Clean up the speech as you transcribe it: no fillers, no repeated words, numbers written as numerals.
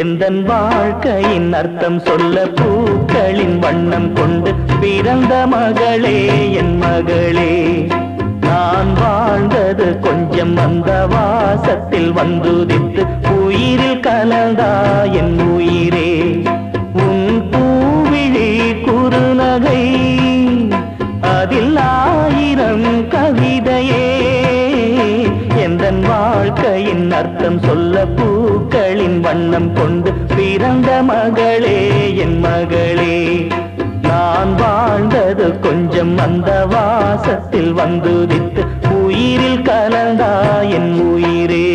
எந்தன் வாழ்க்கையின் அர்த்தம் சொல்ல பூக்களின் வண்ணம் கொண்டு பிறந்த மகளே என் மகளே. நான் வாழ்ந்தது கொஞ்சம் அந்த வாசத்தில் வந்துதித்து உயிரில் கலந்தா என் உயிரே. உன் பூவிழி குறுநகை அதில் ஆயிரம் கவிதையே. எந்தன் வாழ்க்கையின் அர்த்தம் சொல்ல பூக்களின் வண்ணம் கொண்டு பிறந்த மகளே என் மகளே. நான் வாழ்ந்தது கொஞ்சம் அந்த வாசத்தில் வந்துதித்து உயிரில் கலந்தா என் உயிரே.